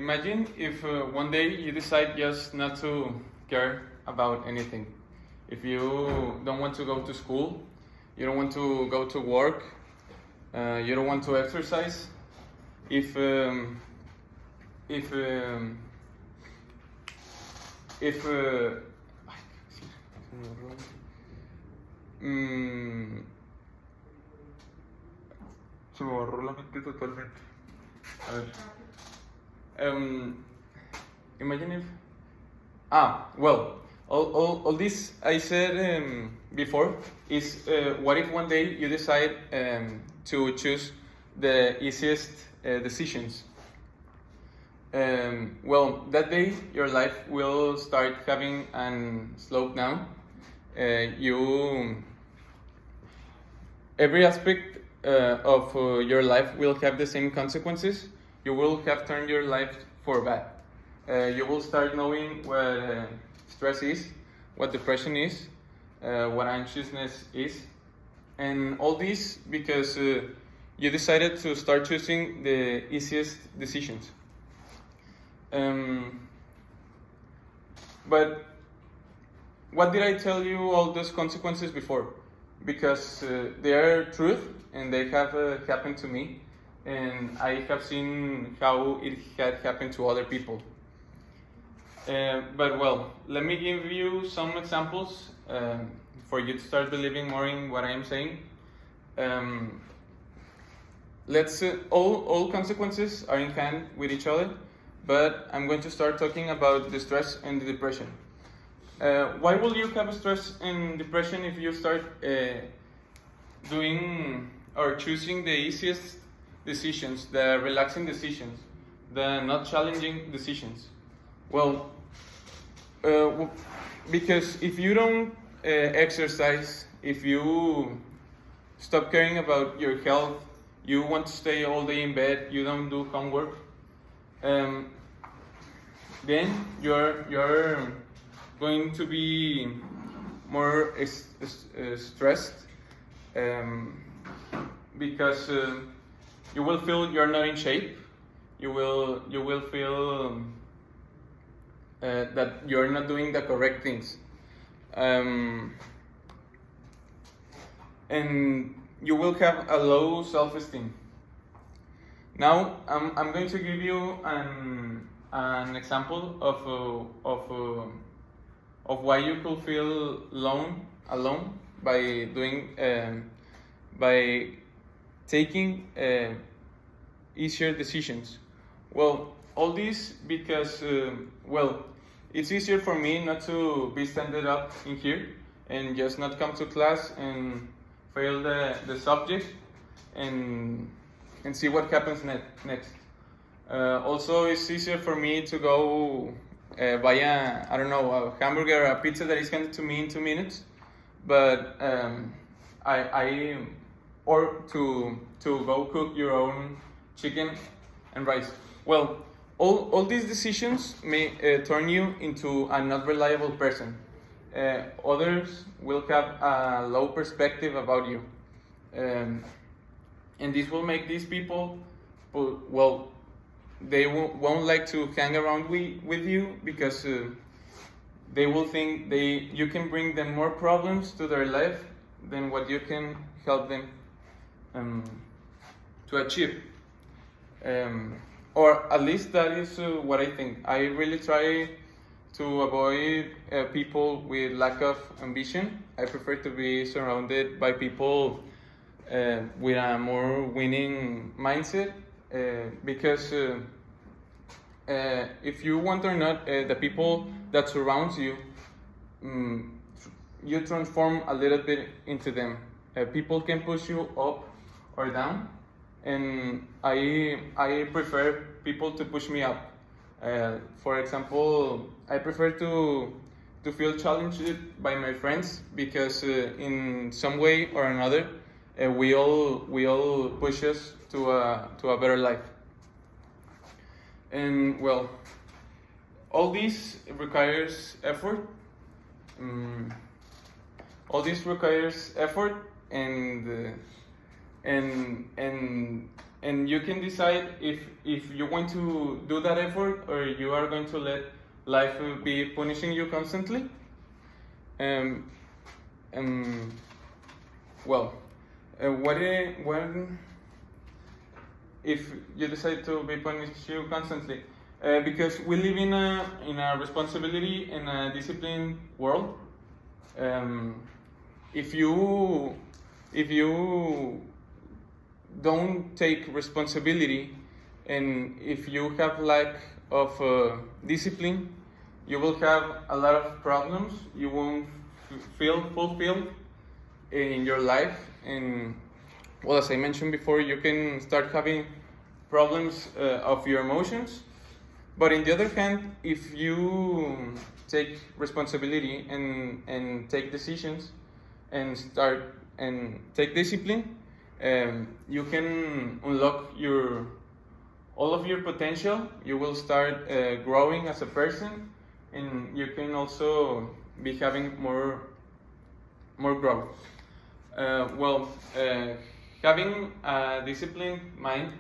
Imagine if one day you decide just not to care about anything. If you don't want to go to school, you don't want to go to work, you don't want to exercise. If if um, if mm, se me borró la mente totalmente. A ver. Imagine if. Well, all this I said before is what if one day you decide to choose the easiest decisions? Well, that day your life will start having an slope down. Every aspect of your life will have the same consequences. You will have turned your life for bad. You will start knowing what stress is, what depression is, what anxiousness is, and all this because you decided to start choosing the easiest decisions. But what did I tell you all those consequences before? Because they are truth and they have happened to me, and I have seen how it had happened to other people. But well, let me give you some examples for you to start believing more in what I am saying. All consequences are in hand with each other, but I'm going to start talking about the stress and the depression. Why will you have stress and depression if you start doing or choosing the easiest decisions, the relaxing decisions, the not challenging decisions? Well, because if you don't exercise, if you stop caring about your health, you want to stay all day in bed, you don't do homework, then you're going to be more stressed because you will feel you're not in shape. You will feel that you're not doing the correct things, and you will have a low self-esteem. Now I'm going to give you an example of why you could feel alone by doing by taking easier decisions. Well, all this because it's easier for me not to be standing up in here and just not come to class and fail the subject and see what happens next. Also, it's easier for me to go buy a hamburger or a pizza that is handed to me in 2 minutes, but or to go cook your own chicken and rice. Well, all these decisions may turn you into a not reliable person. Others will have a low perspective about you, and this will make these people, they won't like to hang around with you because they will think you can bring them more problems to their life than what you can help them to achieve. Or at least that is what I think. I really try to avoid people with lack of ambition. I prefer to be surrounded by people with a more winning mindset, because if you want or not, the people that surrounds you, you transform a little bit into them. People can push you up or down, and I prefer people to push me up. For example, I prefer to feel challenged by my friends because in some way or another, we all push us to a better life. And well, all this requires effort. All this requires effort, and and you can decide if you're going to do that effort or you are going to let life be punishing you constantly. Um, um, well, when if you decide to be punished you constantly, because we live in a responsibility in a disciplined world. Um, if you don't take responsibility, and if you have lack of discipline, you will have a lot of problems. You won't feel fulfilled in your life, and well, as I mentioned before, you can start having problems of your emotions. But in the other hand, if you take responsibility and take decisions and start and take discipline, you can unlock all of your potential. You will start growing as a person, and you can also be having more growth. Having a disciplined mind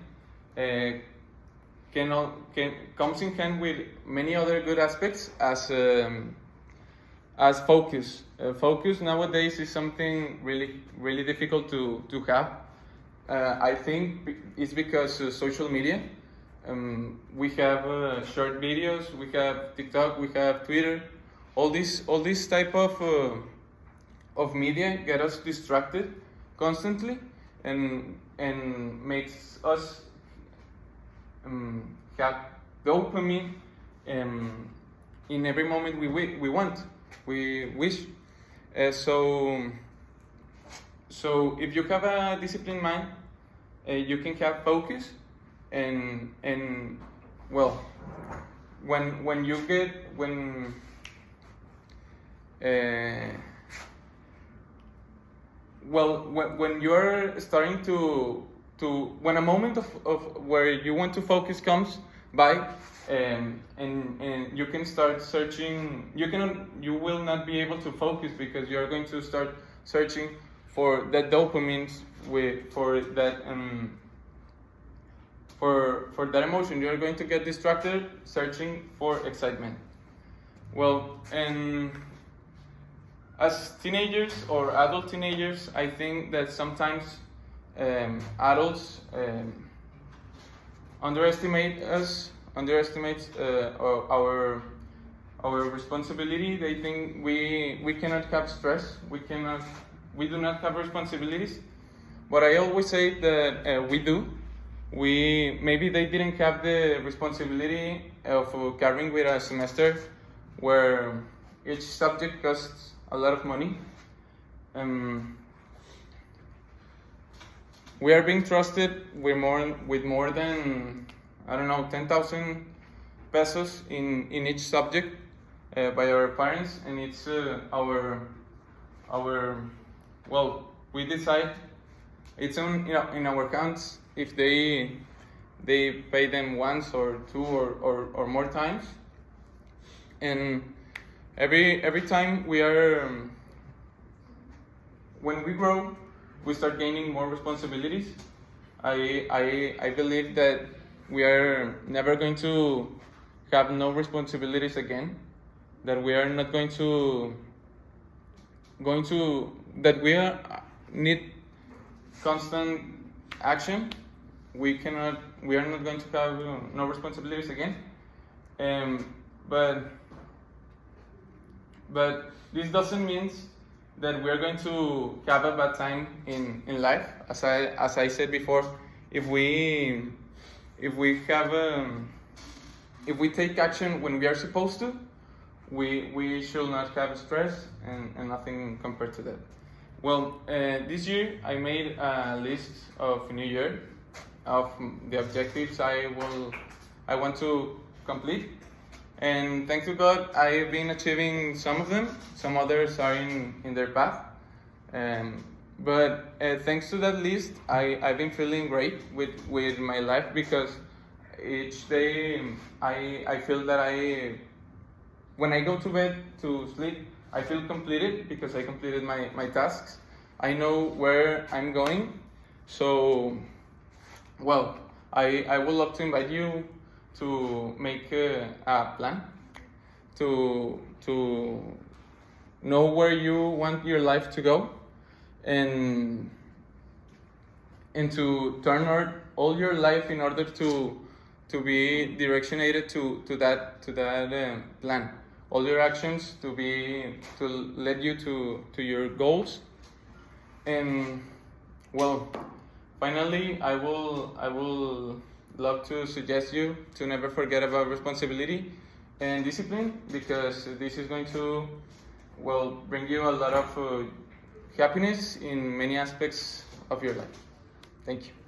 comes in hand with many other good aspects, as focus. Focus nowadays is something really difficult to have. I think it's because social media. We have short videos, we have TikTok, we have Twitter. All this type of media get us distracted constantly, and makes us have dopamine in every moment we wish. So if you have a disciplined mind, you can have focus, and well, when you get when you're starting to when a moment of where you want to focus comes by, and you can start searching, you will not be able to focus because you're going to start searching for that dopamine, for that emotion. You're going to get distracted searching for excitement. Well, and as teenagers or adult teenagers, I think that sometimes adults underestimate our responsibility. They think we cannot have stress. We do not have responsibilities. But I always say that we do. Maybe they didn't have the responsibility of carrying with a semester where each subject costs a lot of money. We are being trusted with more than, I don't know, 10,000 pesos in each subject by our parents, and it's we decide, it's in our accounts if they pay them once or two or more times. And every time when we grow, we start gaining more responsibilities. I believe that we are never going to have no responsibilities again, that we are not going to that we need constant action. We are not going to have no responsibilities again. But this doesn't mean that we are going to have a bad time in life. As I said before, if we take action when we are supposed to, we should not have stress and nothing compared to that. Well, this year I made a list of New Year of the objectives I want to complete, and thanks to God I've been achieving some of them. Some others are in their path, but thanks to that list I've been feeling great with my life, because each day I feel that when I go to bed to sleep, I feel completed because I completed my tasks. I know where I'm going, so Well, I would love to invite you to make a plan to know where you want your life to go, and to turn all your life in order to be directionated to that plan. All your actions to lead you to your goals. And well, finally, I will love to suggest you to never forget about responsibility and discipline, because this is going to bring you a lot of happiness in many aspects of your life. Thank you.